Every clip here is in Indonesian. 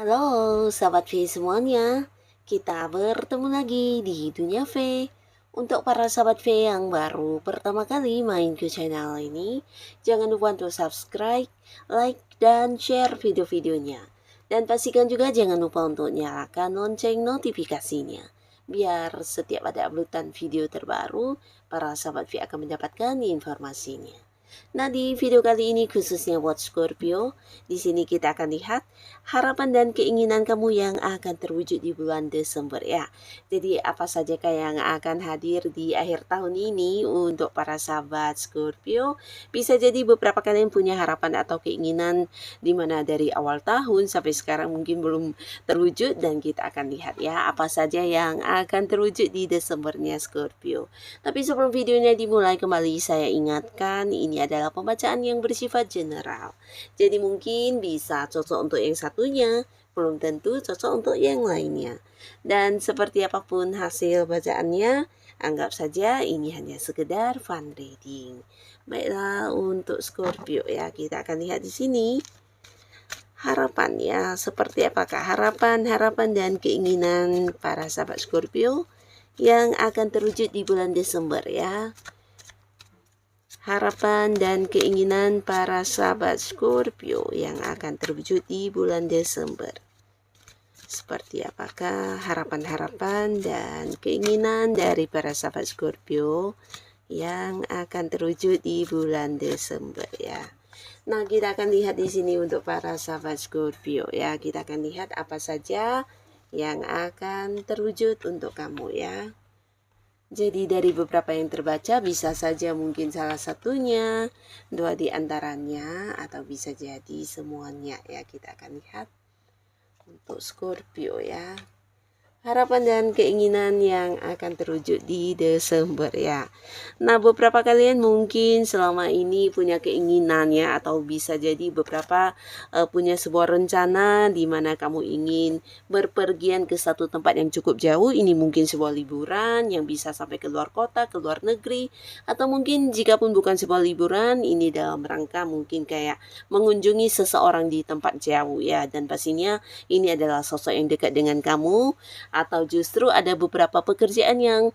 Halo, sahabat V semuanya. Kita bertemu lagi di Dunia V. Untuk para sahabat V yang baru pertama kali main ke channel ini, jangan lupa untuk subscribe, like, dan share video-videonya. Dan pastikan juga jangan lupa untuk nyalakan lonceng notifikasinya. Biar setiap ada uploadan video terbaru, para sahabat V akan mendapatkan informasinya. Nah, di video kali ini khususnya buat Scorpio, di sini kita akan lihat harapan dan keinginan kamu yang akan terwujud di bulan Desember ya. Jadi apa saja yang akan hadir di akhir tahun ini untuk para sahabat Scorpio? Bisa jadi beberapa kalian punya harapan atau keinginan di mana dari awal tahun sampai sekarang mungkin belum terwujud, dan kita akan lihat ya apa saja yang akan terwujud di Desembernya Scorpio. Tapi sebelum videonya dimulai, kembali saya ingatkan ini adalah pembacaan yang bersifat general. Jadi mungkin bisa cocok untuk yang satunya, belum tentu cocok untuk yang lainnya. Dan seperti apapun hasil bacaannya, anggap saja ini hanya sekedar fun reading. Baiklah, untuk Scorpio ya, kita akan lihat di sini harapan ya, seperti apakah harapan dan keinginan para sahabat Scorpio yang akan terwujud di bulan Desember ya. Harapan dan keinginan para sahabat Scorpio yang akan terwujud di bulan Desember. Seperti apakah harapan dan keinginan dari para sahabat Scorpio yang akan terwujud di bulan Desember ya. Nah, kita akan lihat di sini untuk para sahabat Scorpio ya. Kita akan lihat apa saja yang akan terwujud untuk kamu ya. Jadi dari beberapa yang terbaca bisa saja mungkin salah satunya, dua di antaranya, atau bisa jadi semuanya ya. Kita akan lihat untuk Scorpio ya. Harapan dan keinginan yang akan terwujud di Desember ya. Nah, beberapa kalian mungkin selama ini punya keinginan ya, atau bisa jadi beberapa punya sebuah rencana di mana kamu ingin berpergian ke satu tempat yang cukup jauh. Ini mungkin sebuah liburan yang bisa sampai ke luar kota, ke luar negeri, atau mungkin jika pun bukan sebuah liburan, ini dalam rangka mungkin kayak mengunjungi seseorang di tempat jauh ya. Dan pastinya ini adalah sosok yang dekat dengan kamu, atau justru ada beberapa pekerjaan yang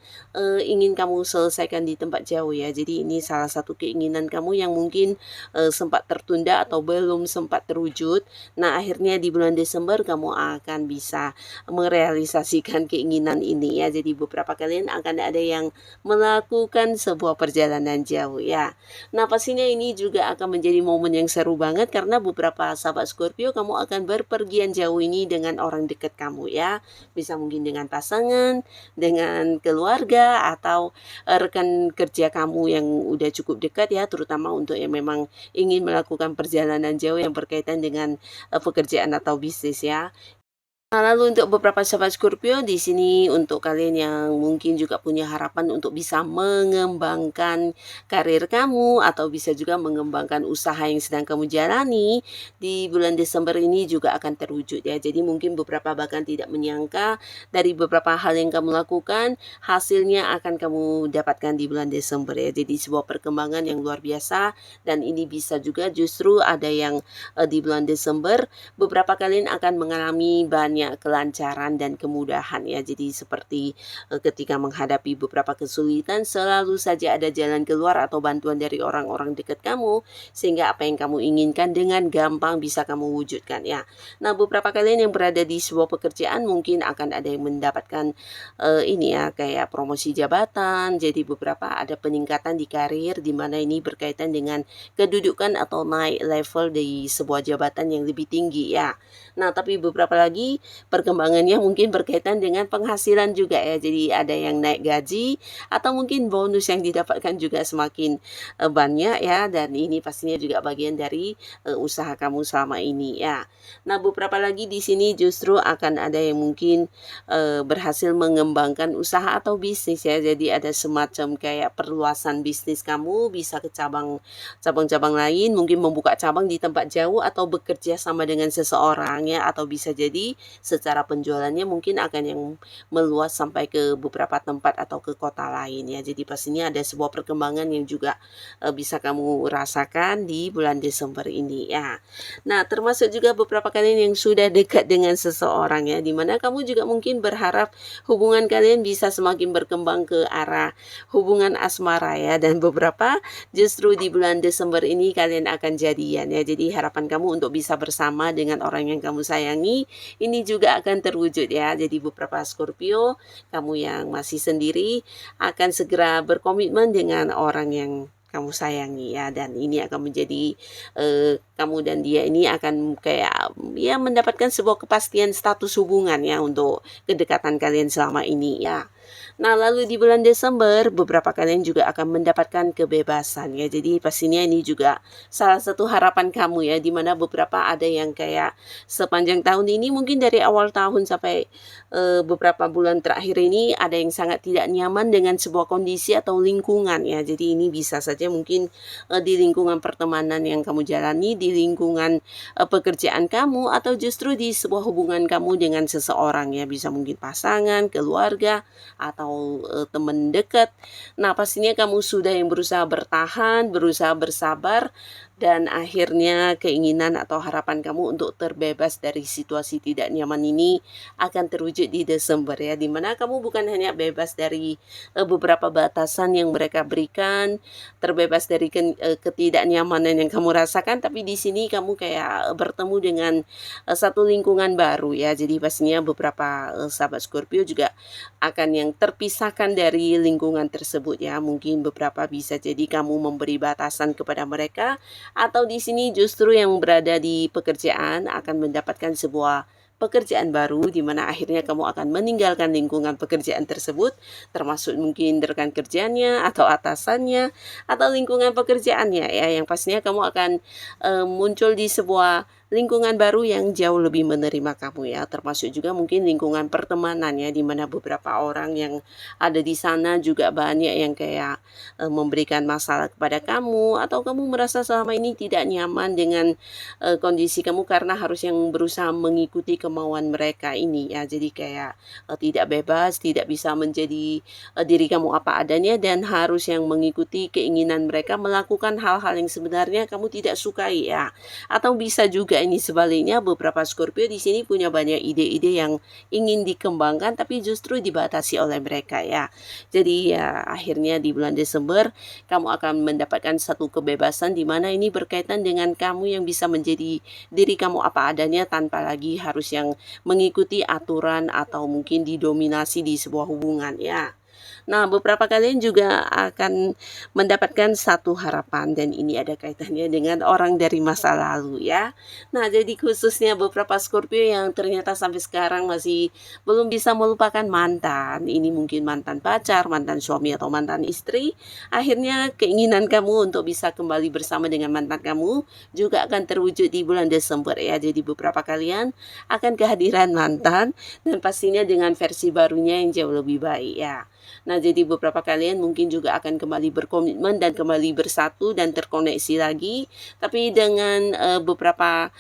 ingin kamu selesaikan di tempat jauh ya. Jadi ini salah satu keinginan kamu yang mungkin sempat tertunda atau belum sempat terwujud. Nah, akhirnya di bulan Desember kamu akan bisa merealisasikan keinginan ini ya. Jadi beberapa kalian akan ada yang melakukan sebuah perjalanan jauh ya. Nah, pastinya ini juga akan menjadi momen yang seru banget karena beberapa sahabat Scorpio kamu akan berpergian jauh ini dengan orang dekat kamu ya. Bisa mungkin dengan pasangan, dengan keluarga, atau rekan kerja kamu yang udah cukup dekat ya, terutama untuk yang memang ingin melakukan perjalanan jauh yang berkaitan dengan pekerjaan atau bisnis ya. Nah, lalu untuk beberapa sahabat Scorpio di sini untuk kalian yang mungkin juga punya harapan untuk bisa mengembangkan karir kamu atau bisa juga mengembangkan usaha yang sedang kamu jalani di bulan Desember ini juga akan terwujud ya. Jadi mungkin beberapa bahkan tidak menyangka dari beberapa hal yang kamu lakukan hasilnya akan kamu dapatkan di bulan Desember ya. Jadi sebuah perkembangan yang luar biasa, dan ini bisa juga justru ada yang di bulan Desember beberapa kalian akan mengalami banyak kelancaran dan kemudahan ya. Jadi seperti ketika menghadapi beberapa kesulitan selalu saja ada jalan keluar atau bantuan dari orang-orang dekat kamu, sehingga apa yang kamu inginkan dengan gampang bisa kamu wujudkan ya. Nah, beberapa kalian yang berada di sebuah pekerjaan mungkin akan ada yang mendapatkan ini ya kayak promosi jabatan. Jadi beberapa ada peningkatan di karir di mana ini berkaitan dengan kedudukan atau naik level di sebuah jabatan yang lebih tinggi ya. Nah, tapi beberapa lagi perkembangannya mungkin berkaitan dengan penghasilan juga ya. Jadi ada yang naik gaji atau mungkin bonus yang didapatkan juga semakin banyak ya, dan ini pastinya juga bagian dari usaha kamu selama ini ya. Nah, beberapa lagi di sini justru akan ada yang mungkin berhasil mengembangkan usaha atau bisnis ya. Jadi ada semacam kayak perluasan bisnis kamu, bisa ke cabang-cabang lain, mungkin membuka cabang di tempat jauh atau bekerja sama dengan seseorang ya, atau bisa jadi secara penjualannya mungkin akan yang meluas sampai ke beberapa tempat atau ke kota lain ya. Jadi pastinya ada sebuah perkembangan yang juga bisa kamu rasakan di bulan Desember ini ya. Nah, termasuk juga beberapa kalian yang sudah dekat dengan seseorang ya, dimana kamu juga mungkin berharap hubungan kalian bisa semakin berkembang ke arah hubungan asmara ya, dan beberapa justru di bulan Desember ini kalian akan jadian ya. Jadi harapan kamu untuk bisa bersama dengan orang yang kamu sayangi ini juga akan terwujud ya. Jadi beberapa Scorpio, kamu yang masih sendiri akan segera berkomitmen dengan orang yang kamu sayangi ya, dan ini akan menjadi kamu dan dia ini akan kayak ya mendapatkan sebuah kepastian status hubungan ya untuk kedekatan kalian selama ini ya. Nah, lalu di bulan Desember beberapa kalian juga akan mendapatkan kebebasan ya. Jadi pastinya ini juga salah satu harapan kamu ya, dimana beberapa ada yang kayak sepanjang tahun ini mungkin dari awal tahun sampai beberapa bulan terakhir ini ada yang sangat tidak nyaman dengan sebuah kondisi atau lingkungan ya. Jadi ini bisa saja mungkin di lingkungan pertemanan yang kamu jalani, di lingkungan pekerjaan kamu, atau justru di sebuah hubungan kamu dengan seseorang ya, bisa mungkin pasangan, keluarga, atau teman dekat. Nah, pastinya kamu sudah yang berusaha bertahan, berusaha bersabar, dan akhirnya keinginan atau harapan kamu untuk terbebas dari situasi tidak nyaman ini akan terwujud di Desember ya, dimana kamu bukan hanya bebas dari beberapa batasan yang mereka berikan, terbebas dari ketidaknyamanan yang kamu rasakan, tapi di sini kamu kayak bertemu dengan satu lingkungan baru ya. Jadi pastinya beberapa sahabat Scorpio juga akan yang terpisahkan dari lingkungan tersebut ya. Mungkin beberapa bisa jadi kamu memberi batasan kepada mereka, atau di sini justru yang berada di pekerjaan akan mendapatkan sebuah pekerjaan baru, di mana akhirnya kamu akan meninggalkan lingkungan pekerjaan tersebut, termasuk mungkin rekan kerjanya atau atasannya atau lingkungan pekerjaannya ya, yang pastinya kamu akan muncul di sebuah lingkungan baru yang jauh lebih menerima kamu ya, termasuk juga mungkin lingkungan pertemanan ya, di mana beberapa orang yang ada di sana juga banyak yang kayak memberikan masalah kepada kamu, atau kamu merasa selama ini tidak nyaman dengan kondisi kamu karena harus yang berusaha mengikuti kemauan mereka ini ya. Jadi kayak tidak bebas, tidak bisa menjadi diri kamu apa adanya, dan harus yang mengikuti keinginan mereka melakukan hal-hal yang sebenarnya kamu tidak sukai ya. Atau bisa juga ini sebaliknya, beberapa Scorpio di sini punya banyak ide-ide yang ingin dikembangkan tapi justru dibatasi oleh mereka ya. Jadi ya akhirnya di bulan Desember kamu akan mendapatkan satu kebebasan, di mana ini berkaitan dengan kamu yang bisa menjadi diri kamu apa adanya tanpa lagi harus yang mengikuti aturan atau mungkin didominasi di sebuah hubungan ya. Nah, beberapa kalian juga akan mendapatkan satu harapan, dan ini ada kaitannya dengan orang dari masa lalu ya. Nah, jadi khususnya beberapa Scorpio yang ternyata sampai sekarang masih belum bisa melupakan mantan, ini mungkin mantan pacar, mantan suami, atau mantan istri, akhirnya keinginan kamu untuk bisa kembali bersama dengan mantan kamu juga akan terwujud di bulan Desember ya. Jadi beberapa kalian akan kehadiran mantan, dan pastinya dengan versi barunya yang jauh lebih baik ya. Nah, jadi beberapa kalian mungkin juga akan kembali berkomitmen dan kembali bersatu dan terkoneksi lagi, tapi dengan beberapa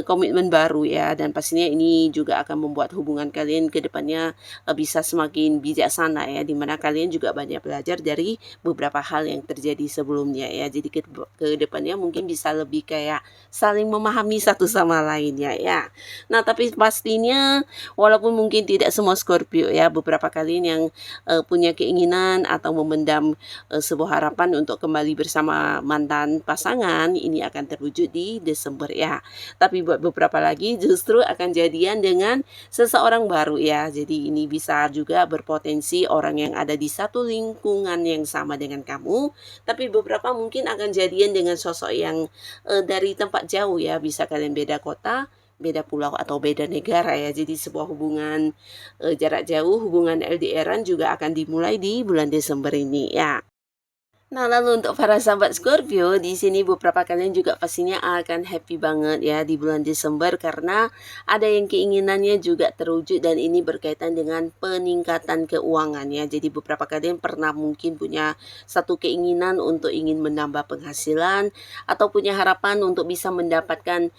komitmen baru ya, dan pastinya ini juga akan membuat hubungan kalian ke depannya bisa semakin bijaksana ya, dimana kalian juga banyak belajar dari beberapa hal yang terjadi sebelumnya ya. Jadi ke depannya mungkin bisa lebih kayak saling memahami satu sama lainnya ya. Nah, tapi pastinya walaupun mungkin tidak semua Scorpio ya, beberapa kalian yang punya keinginan atau memendam sebuah harapan untuk kembali bersama mantan pasangan, ini akan terwujud di Desember ya. Tapi buat beberapa lagi justru akan jadian dengan seseorang baru ya. Jadi ini bisa juga berpotensi orang yang ada di satu lingkungan yang sama dengan kamu, tapi beberapa mungkin akan jadian dengan sosok yang dari tempat jauh ya. Bisa kalian beda kota, beda pulau atau beda negara ya. Jadi sebuah hubungan jarak jauh, hubungan LDR-an juga akan dimulai di bulan Desember ini ya. Nah, lalu untuk para sahabat Scorpio, di sini beberapa kalian juga pastinya akan happy banget ya di bulan Desember karena ada yang keinginannya juga terwujud dan ini berkaitan dengan peningkatan keuangan ya. Jadi beberapa kalian pernah mungkin punya satu keinginan untuk ingin menambah penghasilan atau punya harapan untuk bisa mendapatkan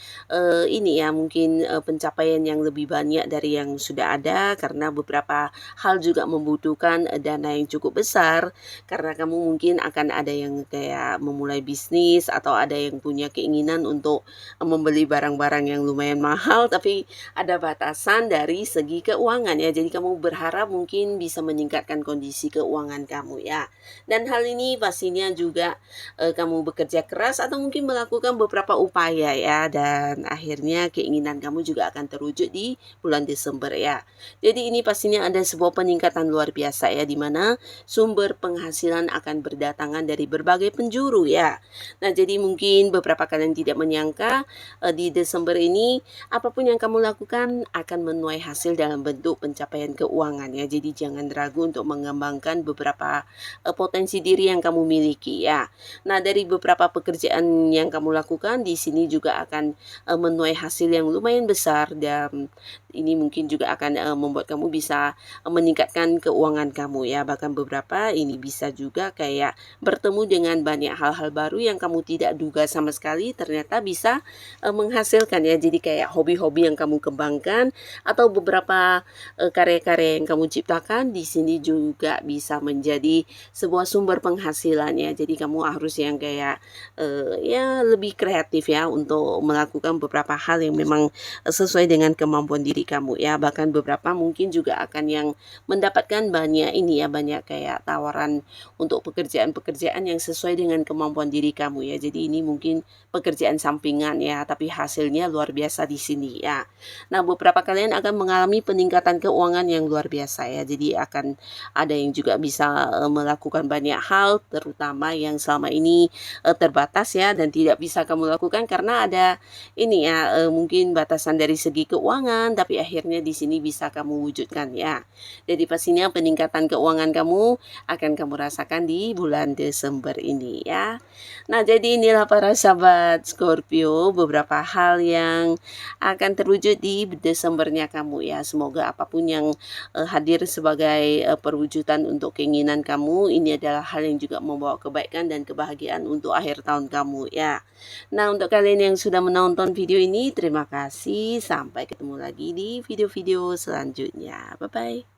ini ya mungkin pencapaian yang lebih banyak dari yang sudah ada karena beberapa hal juga membutuhkan dana yang cukup besar karena kamu mungkin akan ada yang kayak memulai bisnis atau ada yang punya keinginan untuk membeli barang-barang yang lumayan mahal tapi ada batasan dari segi keuangan ya. Jadi kamu berharap mungkin bisa meningkatkan kondisi keuangan kamu ya. Dan hal ini pastinya juga kamu bekerja keras atau mungkin melakukan beberapa upaya ya dan akhirnya keinginan kamu juga akan terwujud di bulan Desember ya. Jadi ini pastinya ada sebuah peningkatan luar biasa ya di mana sumber penghasilan akan berdatangan dari berbagai penjuru ya. Nah, jadi mungkin beberapa kalian tidak menyangka di Desember ini apapun yang kamu lakukan akan menuai hasil dalam bentuk pencapaian keuangan ya. Jadi jangan ragu untuk mengembangkan beberapa potensi diri yang kamu miliki ya. Nah, dari beberapa pekerjaan yang kamu lakukan di sini juga akan menuai hasil yang lumayan besar dan ini mungkin juga akan membuat kamu bisa meningkatkan keuangan kamu ya. Bahkan beberapa ini bisa juga kayak bertemu dengan banyak hal-hal baru yang kamu tidak duga sama sekali ternyata bisa menghasilkan ya. Jadi kayak hobi-hobi yang kamu kembangkan atau beberapa karya-karya yang kamu ciptakan di sini juga bisa menjadi sebuah sumber penghasilan ya. Jadi kamu harus yang kayak ya lebih kreatif ya untuk melakukan beberapa hal yang memang sesuai dengan kemampuan diri kamu ya. Bahkan beberapa mungkin juga akan yang mendapatkan banyak ini ya, banyak kayak tawaran untuk pekerjaan-pekerjaan yang sesuai dengan kemampuan diri kamu ya. Jadi ini mungkin pekerjaan sampingan ya, tapi hasilnya luar biasa di sini ya. Nah, beberapa kalian akan mengalami peningkatan keuangan yang luar biasa ya. Jadi akan ada yang juga bisa melakukan banyak hal terutama yang selama ini terbatas ya dan tidak bisa kamu lakukan karena ada ini ya mungkin batasan dari segi keuangan tapi akhirnya di sini bisa kamu wujudkan ya. Jadi pastinya peningkatan keuangan kamu akan kamu rasakan di bulan Desember ini ya. Nah, jadi inilah para sahabat Scorpio beberapa hal yang akan terwujud di Desembernya kamu ya. Semoga apapun yang hadir sebagai perwujudan untuk keinginan kamu ini adalah hal yang juga membawa kebaikan dan kebahagiaan untuk akhir tahun kamu ya. Nah, untuk kalian yang sudah menonton video ini terima kasih. Sampai ketemu lagi di video-video selanjutnya. Bye bye.